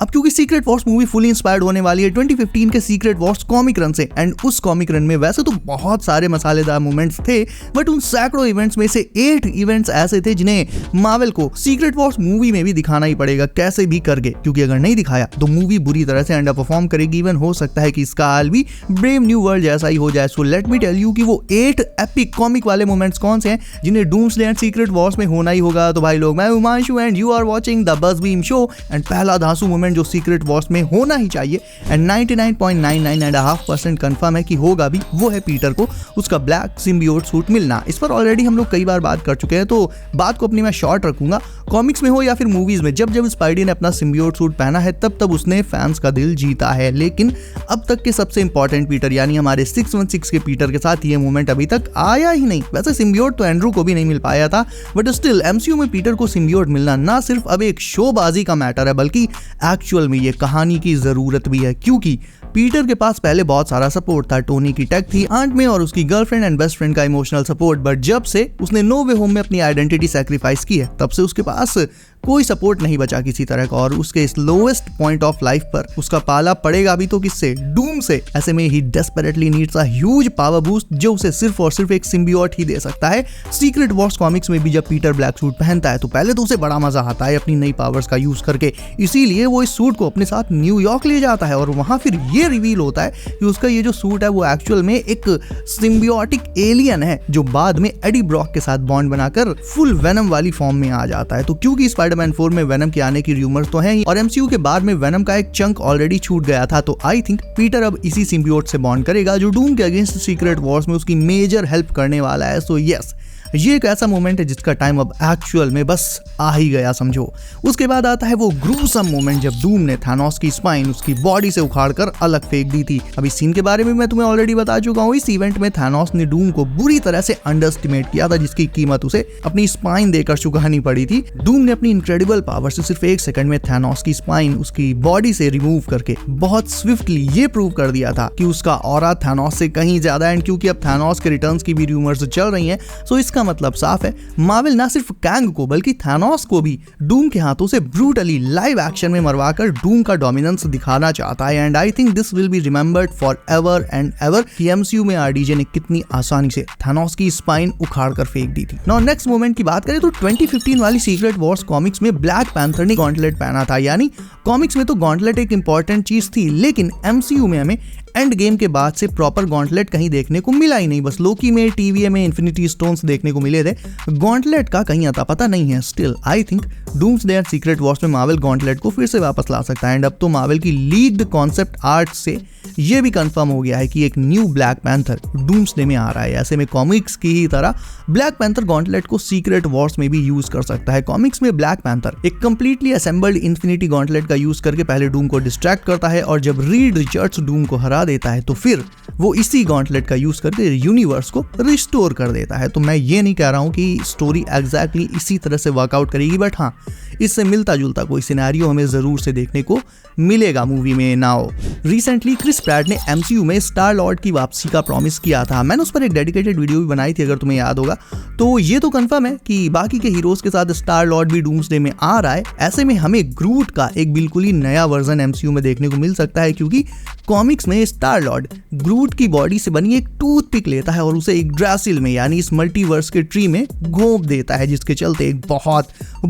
अब क्योंकि secret Wars movie fully inspired होने वाली है 2015 के सीक्रेट वॉर्स कॉमिक रन से, एंड उस कॉमिक रन में वैसे तो बहुत सारे मसालेदार मोमेंट्स थे, बट उन सैकड़ों इवेंट्स में से 8 इवेंट्स ऐसे थे जिन्हें मार्वल को सीक्रेट वॉर्स मूवी में भी दिखाना ही पड़ेगा कैसे भी करके, क्योंकि अगर नहीं दिखाया तो मूवी बुरी तरह से अंडर परफॉर्म करेगी। इवन हो सकता है कि इसका हाल भी ब्रेव न्यू वर्ल्ड जैसा ही हो जाए। So let me tell you कि वो 8 एपिक कॉमिक वाले मोमेंट्स कौन से हैं जिन्हें डूम्सडे एंड सीक्रेट वॉर्स में होना ही होगा। तो भाई लोग, मैं Himanshu and you are watching the buzz beam show, and पहला धांसू मोमेंट जो सीक्रेट वॉर्स में होना ही चाहिए एंड 99.99.5% कंफर्म है कि होगा भी, वो है पीटर को उसका ब्लैक सिम्बियोट सूट मिलना। इस पर ऑलरेडी हम लोग कई बार बात कर चुके हैं, तो बात को अपनी मैं शॉर्ट रखूंगा। कॉमिक्स में हो या फिर मूवीज में, जब जब स्पाइडी ने अपना सिम्बियोट सूट पहना है तब तब उसने फैंस का दिल जीता है। लेकिन अब तक के सबसे इंपॉर्टेंट पीटर यानी हमारे 616 के पीटर के साथ ये मोमेंट अभी तक आया ही नहीं। वैसे सिम्बियोट तो एंड्रू को भी नहीं मिल पाया था, बट स्टिल एमसीयू में पीटर को सिम्बियोट मिलना ना सिर्फ अब एक शोबाजी का मैटर है, बल्कि एक्चुअल में ये कहानी की जरूरत भी है। क्योंकि पीटर के पास पहले बहुत सारा सपोर्ट था, टोनी की टेक थी, आंट में और उसकी गर्लफ्रेंड एंड बेस्ट फ्रेंड का इमोशनल सपोर्ट, बट जब से उसने नो वे होम में अपनी आइडेंटिटी सैक्रिफाइस की है तब से उसके पास कोई सपोर्ट नहीं बचा किसी तरह का, और उसके इस लोएस्ट पॉइंट ऑफ लाइफ पर उसका पाला पड़ेगा भी तो किससे? डूम से। ऐसे में ही desperately needs a huge power boost जो उसे सिर्फ और सिर्फ एक सिम्बियोट ही दे सकता है। सीक्रेट वॉर्स कॉमिक्स में भी जब पीटर ब्लैक सूट पहनता है तो पहले तो उसे बड़ा मजा आता है अपनी नई पावर्स का यूज करके, इसीलिए वो इस सूट को अपने साथ न्यूयॉर्क ले जाता है, और वहां फिर ये रिवील होता है कि उसका ये जो सूट है वो एक्चुअल में एक सिम्बियोटिक एलियन है जो बाद में एडी ब्रॉक के साथ बॉन्ड बनाकर फुल वेनम वाली फॉर्म में आ जाता है। तो क्योंकि स्पाइडरमैन 4 में वेनम के आने की रूमर्स तो हैं और एमसीयू के बाद में वेनम का एक चंक ऑलरेडी छूट गया था, तो आई थिंक पीटर अब इसी सिम्बियोट से बॉन्ड करेगा जो डूम के अगेंस्ट सीक्रेट वॉर्स में उसकी मेजर हेल्प करने वाला है। सो यस, ये एक ऐसा मोमेंट है जिसका टाइम अब एक्चुअल में बस आ ही गया समझो। उसके बाद आता है वो ग्रूसम मोमेंट जब डूम ने थानोस की स्पाइन उसकी बॉडी से उखाड़कर अलग फेंक दी थी। अब इस सीन के बारे में मैं तुम्हें ऑलरेडी बता चुका हूँ। इस इवेंट में थानोस ने डूम को बुरी तरह से अंडरएस्टिमेट किया था, जिसकी कीमत उसे अपनी स्पाइन देकर चुकानी पड़ी थी। डूम ने अपनी इनक्रेडिबल पावर से सिर्फ 1 सेकंड में थानोस की स्पाइन उसकी बॉडी से रिमूव करके बहुत स्विफ्टली ये प्रूव कर दिया था कि उसका ऑरा थानोस से कहीं ज्यादा। एंड क्योंकि अब थानोस के रिटर्न्स की भी रूमर्स चल रही हैं, सो इसका मतलब साफ है, मार्वल ना सिर्फ कैंग को बल्कि थानोस को भी डूम के हाथों से ब्रूटली लाइव एक्शन में मरवाकर डूम का डोमिनेंस दिखाना चाहता है। And I think this will be remembered for ever and ever कि एमसीयू में आरडीजे ने कितनी आसानी से थानोस की स्पाइन उखाड़ कर फेंक दी थी। नाउ नेक्स्ट मोमेंट की बात करें तो 2015 वाली सीक्रेट वॉर्स कॉमिक्स में ब्लैक पैंथर ने गॉन्टलेट पहना था। यानी कॉमिक्स में तो गॉन्टलेट एक इंपॉर्टेंट चीज थी, लेकिन एमसीयू में हमें एंड गेम के बाद से प्रॉपर गॉन्टलेट कहीं देखने को मिला ही नहीं। बस लोकी में, टीवीए में इन्फिनिटी स्टोन्स देखने को मिले थे, गॉन्टलेट का कहीं अता पता नहीं है। Still I think doomsday and secret wars में मार्वल गॉन्टलेट को फिर से वापस ला सकता है। एंड अब तो मार्वल की लीक्ड कॉन्सेप्ट आर्ट से ये भी कंफर्म हो गया है कि एक न्यू ब्लैक पैंथर डूम्सडे में आ रहा है। ऐसे में कॉमिक्स की ही तरह ब्लैक पैंथर गॉन्टलेट को सीक्रेट वॉर्स में भी यूज कर सकता है। कॉमिक्स में ब्लैक पैंथर एक कंप्लीटली असेंबल्ड इन्फिनिटी गॉन्टलेट का यूज करके पहले डूम को डिस्ट्रैक्ट करता है, और जब रीड रिचर्ड्स डूम को हरा देता है तो फिर वो इसी गॉन्टलेट का यूज करके यूनिवर्स को रिस्टोर कर देता है। तो मैं ये नहीं कह रहा हूं कि स्टोरी एग्जैक्टली इसी तरह से वर्कआउट करेगी, बट हाँ, इससे मिलता जुलता कोई सिनेरियो हमें जरूर से देखने को मिलेगा मूवी में। नाउ रिसेंटली क्रिस प्रैट ने एमसीयू में स्टार लॉर्ड की वापसी का प्रॉमिस किया था। मैंने उस पर एक डेडिकेटेड वीडियो भी बनाई थी, अगर तुम्हें याद होगा। तो ये तो कंफर्म है कि बाकी के हीरोज के साथ स्टार लॉर्ड भी डूम्सडे में आ रहा है। ऐसे में हमें ग्रूट का एक बिल्कुल ही नया वर्जन एमसीयू में देखने को मिल सकता है, क्योंकि कॉमिक्स में स्टार लॉर्ड ग्रूट की बॉडी से बनी एक टूथपिक लेता है और उसे एक ड्रासिल में यानी इस मल्टीवर्स के ट्री में घोंप देता है, जिसके चलते एक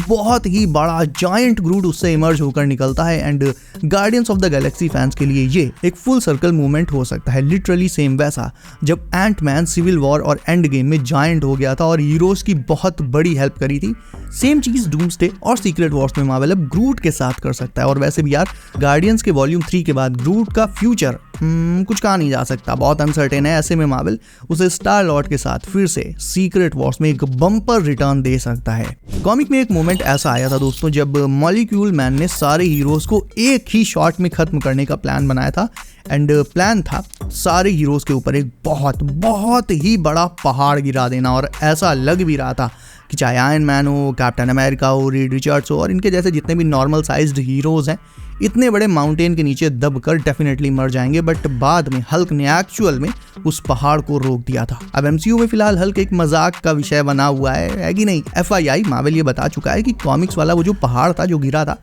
बहुत ही बड़ा जायंट ग्रूट उससे इमर्ज होकर निकलता है। And guardians of the Galaxy fans के लिए ये एक फुल सर्कल मूवमेंट हो सकता है, लिटरली सेम वैसा जब एंट मैन सिविल वॉर और एंड गेम में जायंट हो गया था और हीरोज की बहुत बड़ी हेल्प करी थी। सेम चीज डूम्सडे और सीक्रेट वॉर्स में मार्वल अब ग्रूट के साथ कर सकता है। और वैसे भी यार, गार्डियंस के वॉल्यूम 3 के बाद ग्रूट का फ्यूचर कुछ कहा नहीं जा सकता, बहुत अनसर्टेन है। ऐसे में मार्वल उसे स्टार लॉर्ड के साथ फिर से सीक्रेट वॉर्स में एक बम्पर रिटर्न दे सकता है। कॉमिक में एक मोमेंट ऐसा आया था दोस्तों, जब मॉलिक्यूल मैन ने सारे हीरोज को एक ही शॉट में खत्म करने का प्लान बनाया था। एंड प्लान था सारे हीरोज के ऊपर एक बहुत ही बड़ा पहाड़ गिरा देना, और ऐसा लग भी रहा था कि चाहे आयरन मैन हो, कैप्टन अमेरिका हो, रीड रिचर्ड्स हो और इनके जैसे जितने भी नॉर्मल साइज्ड हीरोज हैं, इतने बड़े माउंटेन के नीचे दबकर डेफिनेटली मर जाएंगे। बट बाद में हल्क ने एक्चुअल में उस पहाड़ को रोक दिया था। अब एमसीयू में फिलहाल हल्क एक मजाक का विषय बना हुआ है कि नहीं? FYI मार्वल ये बता चुका है कि कॉमिक्स वाला वो जो पहाड़ था जो गिरा था,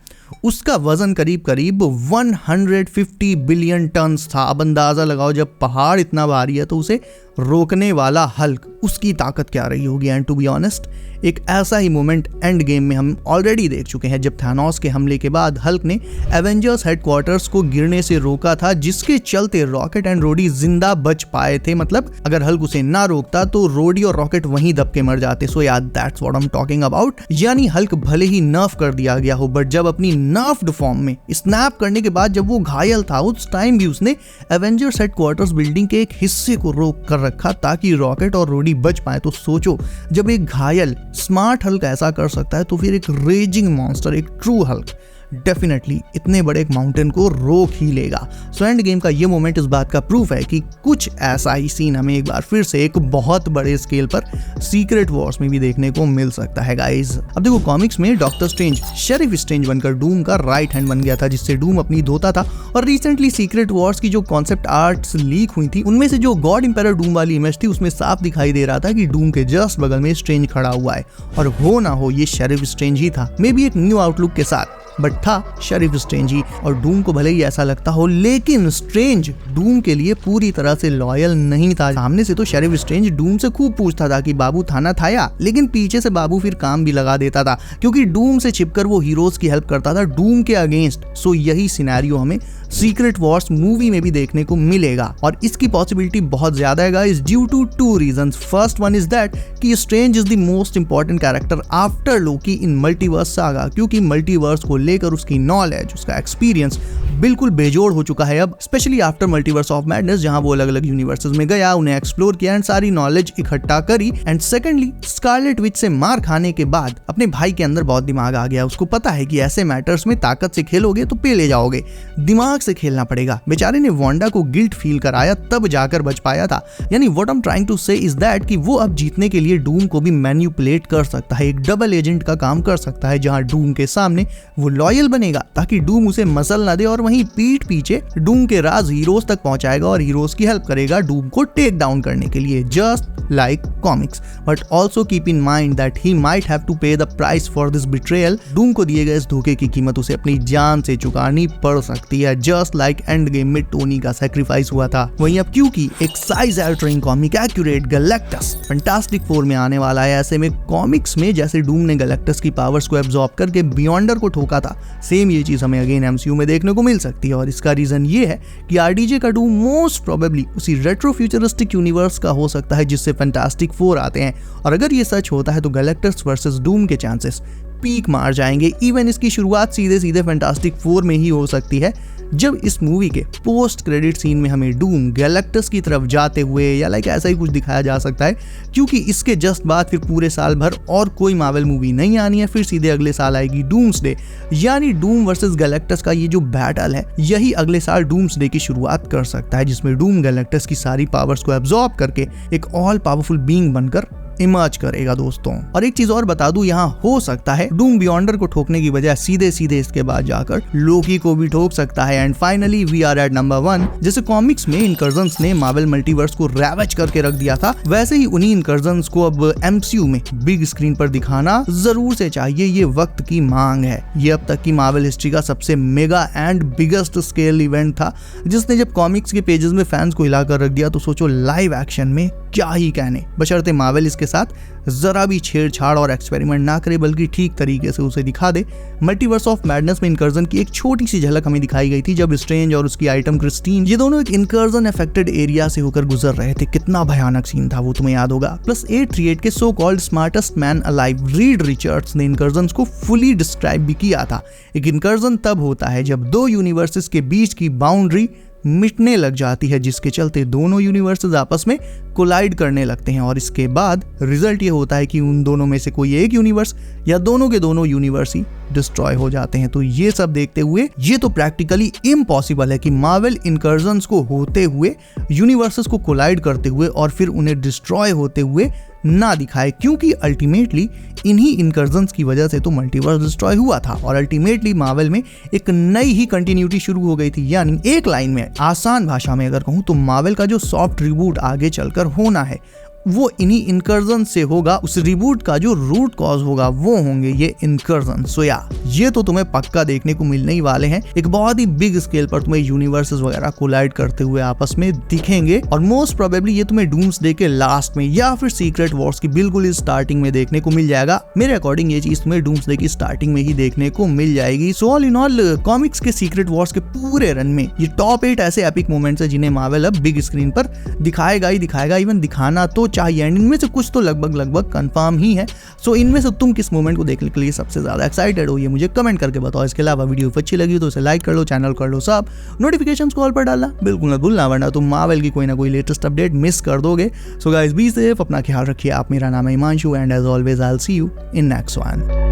उसका वजन करीब करीब 150 बिलियन टन्स था। अब अंदाजा लगाओ, जब पहाड़ इतना भारी है तो उसे रोकने वाला हल्क, उसकी ताकत क्या रही होगी। एंड टू बी ऑनेस्ट, एक ऐसा ही मोमेंट एंड गेम में हम ऑलरेडी देख चुके हैं, जब थानोस के हमले के बाद हल्क ने एवेंजर्स हेडक्वार्टर्स को गिरने से रोका था, जिसके चलते रॉकेट एंड रोडी जिंदा बच पाए थे। मतलब अगर हल्क उसे ना रोकता तो रोडी और रॉकेट वहीं दब के मर जाते। सो यार, that's what I am talking about. यानी हल्क भले ही नर्फ कर दिया गया हो, बट जब अपनी नर्फ्ड फॉर्म में स्नैप करने के बाद जब वो घायल था, उस टाइम भी उसने एवेंजर्स हेडक्वार्टर्स बिल्डिंग के एक हिस्से को रोक कर रखा ताकि रॉकेट और रोडी बच पाए। तो सोचो, जब एक घायल स्मार्ट हल्क ऐसा कर सकता है तो फिर एक रेजिंग मॉन्स्टर, एक ट्रू हल्क डेफिनेटली इतने बड़े एक माउंटेन को रोक ही लेगा। सो एंड गेम का ये मोमेंट इस बात का प्रूफ है कि कुछ ऐसा ही सीन हमें एक बार फिर से एक बहुत बड़े स्केल पर सीक्रेट वॉर्स में भी देखने को मिल सकता है गाइज। अब देखो, कॉमिक्स में डॉक्टर स्ट्रेंज शेरिफ स्ट्रेंज बनकर डूम का राइट हैंड बन गया था, जिससे डूम अपनी धोता था। और रिसेंटली सीक्रेट वॉर्स की जो कॉन्सेप्ट आर्ट्स लीक हुई थी, उनमें से जो गॉड इंपेरर डूम वाली इमेज थी, उसमें साफ दिखाई दे रहा था कि डूम के जस्ट बगल में स्ट्रेंज खड़ा हुआ है, और हो ना हो ये शेरिफ स्ट्रेंज ही था। मे बी एक न्यू आउटलुक के साथ, बट था शेरिफ स्ट्रेंज ही। और डूम को भले ही ऐसा लगता हो, लेकिन स्ट्रेंज डूम के लिए पूरी तरह से लॉयल नहीं था। सामने से तो शेरिफ स्ट्रेंज डूम से खूब पूछता था कि बाबू थाना थाया, लेकिन पीछे से बाबू फिर काम भी लगा देता था, क्योंकि डूम से छिपकर वो हीरोज की हेल्प करता था डूम के अगेंस्ट। सो यही सिनेरियो हमें सीक्रेट वॉर्स मूवी में भी देखने को मिलेगा, और इसकी पॉसिबिलिटी बहुत ज्यादा है guys, due to 2 reasons. First one is that कि Strange is the most important character after Loki in multiverse saga, क्योंकि मल्टीवर्स को लेकर उसकी नॉलेज, उसका एक्सपीरियंस बिल्कुल बेजोड़ हो चुका है अब, specially after multiverse of madness, जहां वो अलग अलग यूनिवर्सेस में गया, उन्हें एक्सप्लोर किया एंड सारी नॉलेज इकट्ठा करी। एंड सेकंडली, स्कारलेट विच से मार खाने के बाद अपने भाई के अंदर बहुत दिमाग आ गया। उसको पता है कि ऐसे मैटर्स में ताकत से खेलोगे तो पेले जाओगे, दिमाग से खेलना पड़ेगा। बेचारे ने वांडा को गिल्ट फील कराया, तब जाकर बच पाया था। यानी what I am trying to say is that कि वो अब जीतने के लिए डूम को भी मैनिपुलेट कर सकता है, एक डबल एजेंट का काम कर सकता है, जहां डूम के सामने वो लॉयल बनेगा ताकि डूम उसे मसल ना दे, और वहीं पीठ पीछे डूम के राज हीरोज तक पहुंचाएगा और हीरोज की हेल्प करेगा डूम को टेक डाउन करने के लिए, just like comics. But also keep in mind that he might have to pay the price for this betrayal. Doom को दिए गए इस धोखे की कीमत उसे अपनी जान से चुकानी पड़ सकती है, जस्ट लाइक एंड गेम में टोनी का सैक्रिफाइस हुआ था। वहीं अब क्योंकि एक size altering comic accurate Galactus fantastic four में आने वाला है, ऐसे में कॉमिक्स में जैसे डूम ने गैलेक्टस की पावर्स को एब्जॉर्ब करके बियॉन्डर को ठोका था, सेम ये चीज हमें अगेन एमसीयू में देखने को मिल सकती है। और इसका रीजन ये है कि आरडीजे का डूम मोस्ट प्रोबेबली उसी रेट्रो फ्यूचरिस्टिक यूनिवर्स का हो सकता है जिससे फैंटास्टिक फोर आते हैं, और अगर ये सच होता है तो गैलेक्टस वर्सेस डूम के चांसेस पीक मार जाएंगे। इवन इसकी शुरुआत सीधे सीधे फैंटास्टिक फोर में ही हो सकती है, जब इस मूवी के पोस्ट क्रेडिट सीन में हमें डूम गैलेक्टस की तरफ जाते हुए या लाइक ऐसा ही कुछ दिखाया जा सकता है, क्योंकि इसके जस्ट बाद फिर पूरे साल भर और कोई मार्वल मूवी नहीं आनी है, फिर सीधे अगले साल आएगी डूम्सडे। यानी डूम वर्सेस गैलेक्टस का ये जो बैटल है, यही अगले साल डूम्सडे की शुरुआत कर सकता है, जिसमें डूम गैलेक्टस की सारी पावर्स को एब्जॉर्ब करके एक ऑल पावरफुल बीइंग बनकर इमर्ज करेगा दोस्तों। और एक चीज और बता दूं, यहाँ हो सकता है डूम बियॉन्डर को ठोकने की बजाय सीधे सीधे इसके बाद जाकर लोकी को भी ठोक सकता है। And finally we are at number 1। जैसे कॉमिक्स में इनकर्जन्स ने मार्वल मल्टीवर्स को रैवेज करके रख दिया था, वैसे ही उन्हीं इनकर्जन्स को अब एमसीयू में बिग स्क्रीन पर दिखाना जरूर से चाहिए, ये वक्त की मांग है। ये अब तक की मार्वल हिस्ट्री का सबसे mega and biggest scale event था, जिसने जब कॉमिक्स के पेजेस में फैंस को हिलाकर रख दिया, तो सोचो लाइव एक्शन में क्या ही कहने, बशर्ते मार्वल इसके साथ जरा भी छेड़छाड़ और एक्सपेरिमेंट ना करे, बल्कि ठीक तरीके से उसे दिखा दे। मल्टीवर्स ऑफ मैडनेस में इनकर्जन की एक छोटी सी झलक हमें दिखाई गई थी, जब स्ट्रेंज और उसकी आइटम क्रिस्टीन, ये दोनों एक इनकर्जन अफेक्टेड एरिया से होकर गुजर रहे थे। कितना भयानक सीन था वो, तुम्हें याद होगा। प्लस 838 के so called smartest man alive Reed Richards ने इनकर्जन्स को फुली डिस्क्राइब भी किया था। एक इनकर्जन तब होता है जब दो यूनिवर्सेस के बीच की बाउंड्री मिटने लग जाती है, जिसके चलते दोनों यूनिवर्सेस आपस में कोलाइड करने लगते हैं, और इसके बाद रिजल्ट ये होता है कि उन दोनों में से कोई एक यूनिवर्स या दोनों के दोनों यूनिवर्स ही डिस्ट्रॉय हो जाते हैं। तो ये सब देखते हुए ये तो प्रैक्टिकली इम्पॉसिबल है कि मार्वल इनकर्जन्स को होते हुए, यूनिवर्सेस को कोलाइड करते हुए और फिर उन्हें डिस्ट्रॉय होते हुए ना दिखाए, क्योंकि अल्टीमेटली इन्हीं इनकर्जन्स की वजह से तो मल्टीवर्स डिस्ट्रॉय हुआ था, और अल्टीमेटली मार्वल में एक नई ही कंटिन्यूटी शुरू हो गई थी। यानी एक लाइन में, आसान भाषा में अगर कहूँ तो मार्वल का जो सॉफ्ट रिबूट आगे चलकर होना है, वो इन्हीं इनकर्जन से होगा। उस रिबूट का जो रूट कॉज होगा वो होंगे ये इनकर्जन। सो या ये तो तुम्हें पक्का देखने को मिलने ही वाले हैं। एक बहुत ही बिग स्केल पर तुम्हें यूनिवर्सेस वगैरह कोलाइड करते हुए आपस में दिखेंगे और मोस्ट प्रोबेबली ये तुम्हें डूम्सडे के लास्ट में या फिर सीक्रेट वॉर्स की बिल्कुल स्टार्टिंग में देखने को मिल जाएगा। मेरे अकॉर्डिंग ये चीज तुम्हें डूम्सडे की स्टार्टिंग में ही देखने को मिल जाएगी। So all in all comics के सीक्रेट वॉर्स के पूरे रन में ये टॉप 8 ऐसे एपिक मोमेंट्स है जिन्हें मार्वल अब बिग स्क्रीन पर दिखाएगा ही दिखाएगा, इवन दिखाना तो चाहिए। एंड इनमें से कुछ तो लगभग कंफर्म ही है। सो इनमें से तुम किस मोमेंट को देखने के लिए सबसे ज्यादा एक्साइटेड हो ये मुझे कमेंट करके बताओ। इसके अलावा वीडियो अच्छी लगी तो उसे लाइक कर लो, चैनल कर लो सब, नोटिफिकेशंस कॉल पर डालना बिल्कुल मत भूलना, वरना तुम मार्वल की कोई ना कोई लेटेस्ट अपडेट मिस कर दोगे। सो गाइस बी सेफ, अपना ख्याल रखिए। आप, मेरा नाम है Himanshu and as always I will see you in next one.